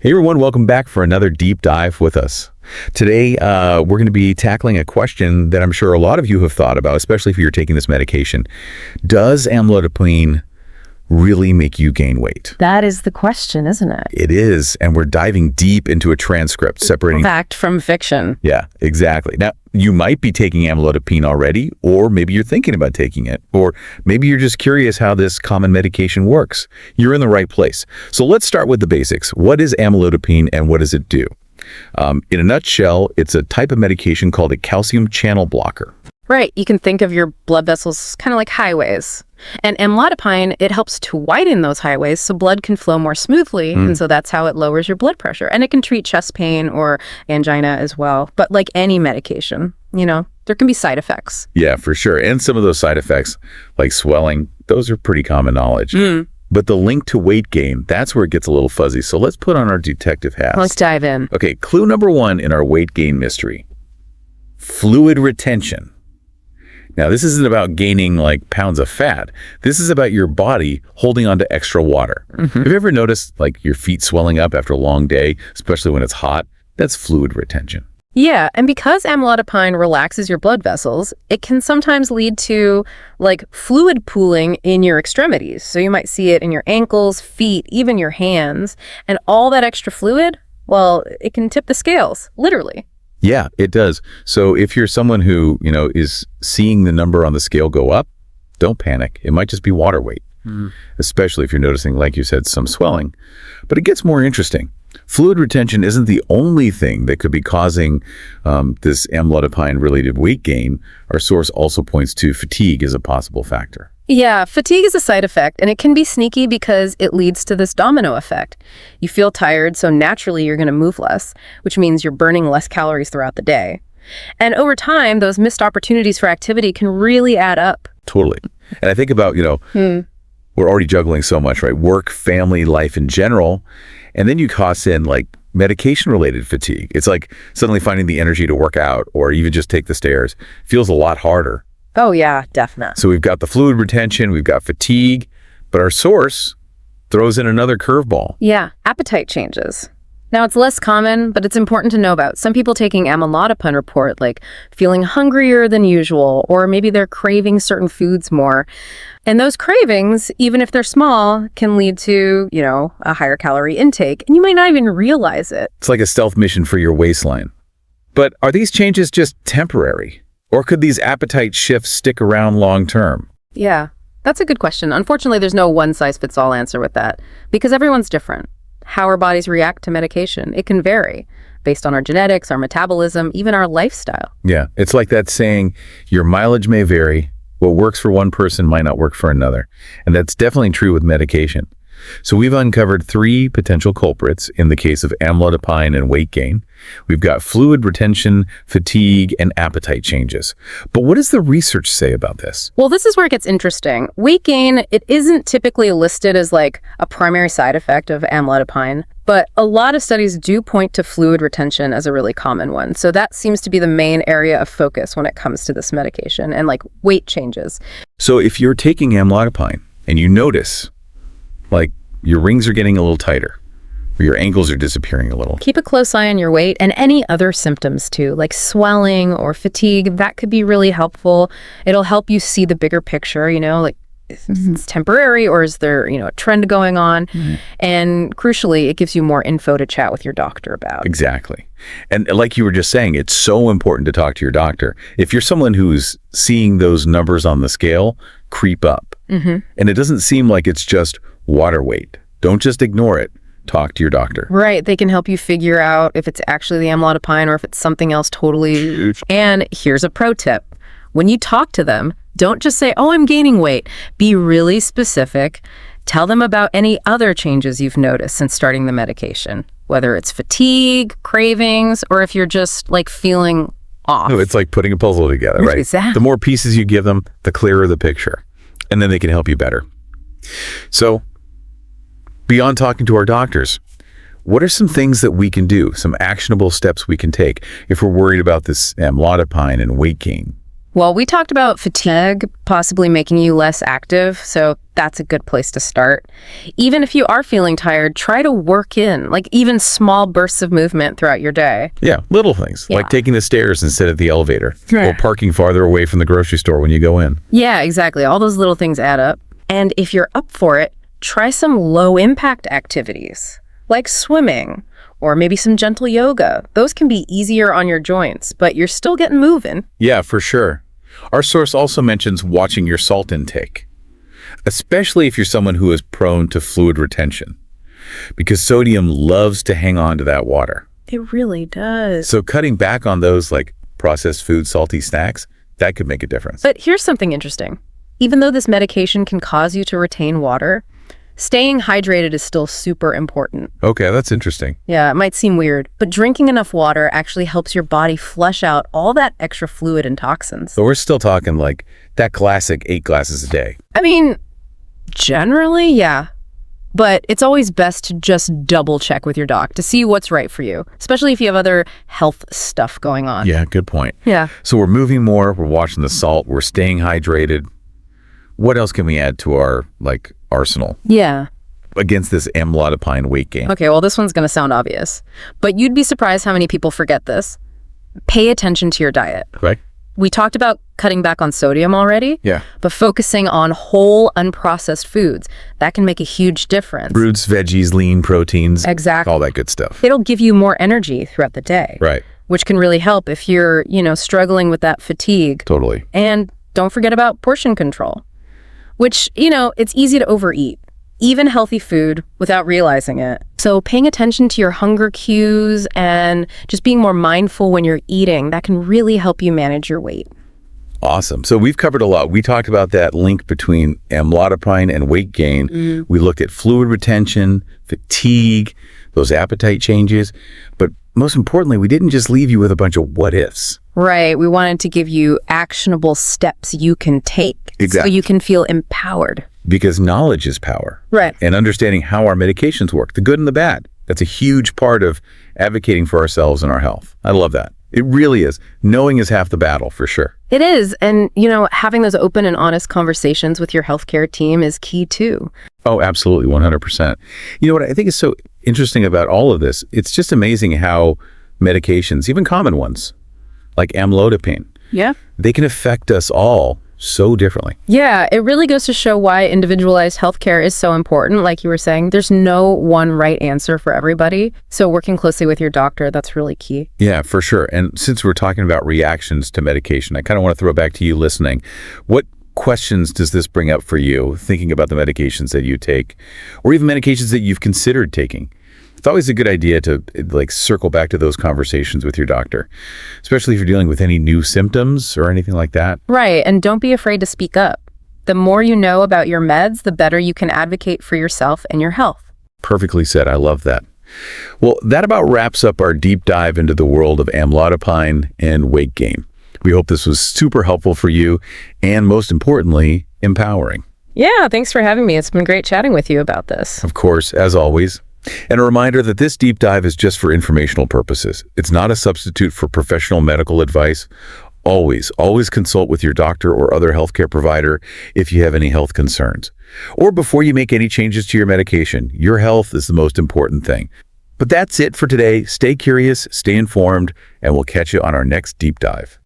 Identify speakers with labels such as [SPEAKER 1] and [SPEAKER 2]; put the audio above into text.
[SPEAKER 1] Hey everyone, welcome back for another deep dive with us. Today, we're going to be tackling a question that I'm sure a lot of you have thought about, especially if you're taking this medication. Does amlodipine really make you gain weight?
[SPEAKER 2] That is the question, isn't it?
[SPEAKER 1] It is, and we're diving deep into a transcript separating
[SPEAKER 2] Fact from fiction.
[SPEAKER 1] Yeah, exactly. Now, you might be taking amlodipine already, or maybe you're thinking about taking it, or maybe you're just curious how this common medication works. You're in the right place. So let's start with the basics. What is amlodipine and what does it do? In a nutshell, it's a type of medication called a calcium channel blocker.
[SPEAKER 2] Right. You can think of your blood vessels kind of like highways. And amlodipine, it helps to widen those highways so blood can flow more smoothly. And so that's how it lowers your blood pressure. And it can treat chest pain or angina as well. But like any medication, there can be side effects.
[SPEAKER 1] Yeah, for sure. And some of those side effects, like swelling, those are pretty common knowledge. But the link to weight gain, that's where it gets a little fuzzy. So let's put on our detective hats.
[SPEAKER 2] Let's dive in.
[SPEAKER 1] Okay, clue number one in our weight gain mystery. Fluid retention. Now, this isn't about gaining like pounds of fat. This is about your body holding on to extra water. Have you ever noticed like your feet swelling up after a long day, especially when it's hot? That's fluid retention.
[SPEAKER 2] Yeah, and because amlodipine relaxes your blood vessels, it can sometimes lead to like fluid pooling in your extremities. So you might see it in your ankles, feet, even your hands. And all that extra fluid, well, it can tip the scales, literally.
[SPEAKER 1] Yeah, it does. So if you're someone who, is seeing the number on the scale go up, don't panic. It might just be water weight, especially if you're noticing, like you said, some swelling. But it gets more interesting. Fluid retention isn't the only thing that could be causing this amlodipine-related weight gain. Our source also points to fatigue as a possible factor.
[SPEAKER 2] Yeah, fatigue is a side effect, and it can be sneaky because it leads to this domino effect. You feel tired, so naturally you're going to move less, which means you're burning less calories throughout the day. And over time, those missed opportunities for activity can really add up.
[SPEAKER 1] Totally. And I think about, we're already juggling so much, right? Work, family, life in general. And then you toss in like medication-related fatigue. It's like suddenly finding the energy to work out or even just take the stairs feels a lot harder.
[SPEAKER 2] Oh, yeah, definitely.
[SPEAKER 1] So we've got the fluid retention, we've got fatigue, but our source throws in another curveball.
[SPEAKER 2] Yeah, appetite changes. Now, it's less common, but it's important to know about. Some people taking amlodipine report like feeling hungrier than usual, or maybe they're craving certain foods more. And those cravings, even if they're small, can lead to, a higher calorie intake, and you might not even realize it.
[SPEAKER 1] It's like a stealth mission for your waistline. But are these changes just temporary? Or could these appetite shifts stick around long term?
[SPEAKER 2] Yeah, that's a good question. Unfortunately, there's no one-size-fits-all answer with that, because everyone's different. How our bodies react to medication, it can vary based on our genetics, our metabolism, even our lifestyle.
[SPEAKER 1] Yeah, it's like that saying, your mileage may vary. What works for one person might not work for another. And that's definitely true with medication. So we've uncovered 3 potential culprits in the case of amlodipine and weight gain. We've got fluid retention, fatigue, and appetite changes. But what does the research say about this?
[SPEAKER 2] Well, this is where it gets interesting. Weight gain, it isn't typically listed as like a primary side effect of amlodipine, but a lot of studies do point to fluid retention as a really common one. So that seems to be the main area of focus when it comes to this medication and like weight changes.
[SPEAKER 1] So if you're taking amlodipine and you notice like your rings are getting a little tighter, or your ankles are disappearing a little.
[SPEAKER 2] Keep a close eye on your weight and any other symptoms too, like swelling or fatigue. That could be really helpful. It'll help you see the bigger picture, like is it's temporary or is there, a trend going on? And crucially, it gives you more info to chat with your doctor about.
[SPEAKER 1] Exactly. And like you were just saying, it's so important to talk to your doctor. If you're someone who's seeing those numbers on the scale creep up, and it doesn't seem like it's just water weight, don't just ignore it. Talk to your doctor.
[SPEAKER 2] Right. They can help you figure out if it's actually the amlodipine or if it's something else totally. And here's a pro tip. When you talk to them, don't just say, oh, I'm gaining weight. Be really specific. Tell them about any other changes you've noticed since starting the medication, whether it's fatigue, cravings, or if you're just like feeling off.
[SPEAKER 1] No, it's like putting a puzzle together, right?
[SPEAKER 2] Exactly.
[SPEAKER 1] The more pieces you give them, the clearer the picture. And then they can help you better. So, beyond talking to our doctors, what are some things that we can do, some actionable steps we can take if we're worried about this amlodipine and weight gain?
[SPEAKER 2] Well, we talked about fatigue possibly making you less active, so that's a good place to start. Even if you are feeling tired, try to work in, like even small bursts of movement throughout your day.
[SPEAKER 1] Yeah, little things,
[SPEAKER 2] Yeah.
[SPEAKER 1] like taking the stairs instead of the elevator,
[SPEAKER 2] Right.
[SPEAKER 1] or parking farther away from the grocery store when you go in.
[SPEAKER 2] Yeah, exactly. All those little things add up. And if you're up for it, try some low-impact activities, like swimming, or maybe some gentle yoga. Those can be easier on your joints, but you're still getting moving.
[SPEAKER 1] Yeah, for sure. Our source also mentions watching your salt intake, especially if you're someone who is prone to fluid retention, because sodium loves to hang on to that water.
[SPEAKER 2] It really does.
[SPEAKER 1] So cutting back on those like processed food, salty snacks, that could make a difference.
[SPEAKER 2] But here's something interesting. Even though this medication can cause you to retain water, staying hydrated is still super important.
[SPEAKER 1] Okay, that's interesting.
[SPEAKER 2] Yeah, it might seem weird, but drinking enough water actually helps your body flush out all that extra fluid and toxins.
[SPEAKER 1] So we're still talking like that classic 8 glasses a day.
[SPEAKER 2] I mean, generally, yeah. But it's always best to just double check with your doc to see what's right for you, especially if you have other health stuff going on.
[SPEAKER 1] Yeah, good point.
[SPEAKER 2] Yeah.
[SPEAKER 1] So we're moving more, we're watching the salt, we're staying hydrated. What else can we add to our like arsenal
[SPEAKER 2] Yeah.
[SPEAKER 1] against this amlodipine weight gain?
[SPEAKER 2] Okay, well, this one's going to sound obvious, but you'd be surprised how many people forget this. Pay attention to your diet.
[SPEAKER 1] Right?
[SPEAKER 2] We talked about cutting back on sodium already,
[SPEAKER 1] Yeah.
[SPEAKER 2] but focusing on whole, unprocessed foods, that can make a huge difference.
[SPEAKER 1] Fruits, veggies, lean proteins,
[SPEAKER 2] Exactly.
[SPEAKER 1] all that good stuff.
[SPEAKER 2] It'll give you more energy throughout the day,
[SPEAKER 1] Right.
[SPEAKER 2] which can really help if you're, struggling with that fatigue.
[SPEAKER 1] Totally.
[SPEAKER 2] And don't forget about portion control, which, it's easy to overeat, even healthy food, without realizing it. So paying attention to your hunger cues and just being more mindful when you're eating, that can really help you manage your weight.
[SPEAKER 1] Awesome. So we've covered a lot. We talked about that link between amlodipine and weight gain. We looked at fluid retention, fatigue, those appetite changes. But most importantly, we didn't just leave you with a bunch of what ifs.
[SPEAKER 2] Right. We wanted to give you actionable steps you can take
[SPEAKER 1] Exactly.
[SPEAKER 2] so you can feel empowered.
[SPEAKER 1] Because knowledge is power.
[SPEAKER 2] Right.
[SPEAKER 1] And understanding how our medications work, the good and the bad. That's a huge part of advocating for ourselves and our health. I love that. It really is. Knowing is half the battle, for sure.
[SPEAKER 2] It is. And, having those open and honest conversations with your healthcare team is key too.
[SPEAKER 1] Oh, absolutely, 100%. You know what I think is so interesting about all of this? It's just amazing how medications, even common ones, like amlodipine,
[SPEAKER 2] Yeah.
[SPEAKER 1] they can affect us all so differently.
[SPEAKER 2] Yeah, it really goes to show why individualized healthcare is so important. Like you were saying, there's no one right answer for everybody. So working closely with your doctor, that's really key.
[SPEAKER 1] Yeah, for sure. And since we're talking about reactions to medication, I kind of want to throw it back to you listening. What questions does this bring up for you, thinking about the medications that you take, or even medications that you've considered taking? It's always a good idea to circle back to those conversations with your doctor, especially if you're dealing with any new symptoms or anything like that.
[SPEAKER 2] Right. And don't be afraid to speak up. The more you know about your meds, the better you can advocate for yourself and your health.
[SPEAKER 1] Perfectly said. I love that. Well, that about wraps up our deep dive into the world of amlodipine and weight gain. We hope this was super helpful for you and, most importantly, empowering.
[SPEAKER 2] Yeah, thanks for having me. It's been great chatting with you about this.
[SPEAKER 1] Of course, as always. And a reminder that this deep dive is just for informational purposes. It's not a substitute for professional medical advice. Always consult with your doctor or other healthcare provider if you have any health concerns. Or before you make any changes to your medication. Your health is the most important thing. But that's it for today. Stay curious, stay informed, and we'll catch you on our next deep dive.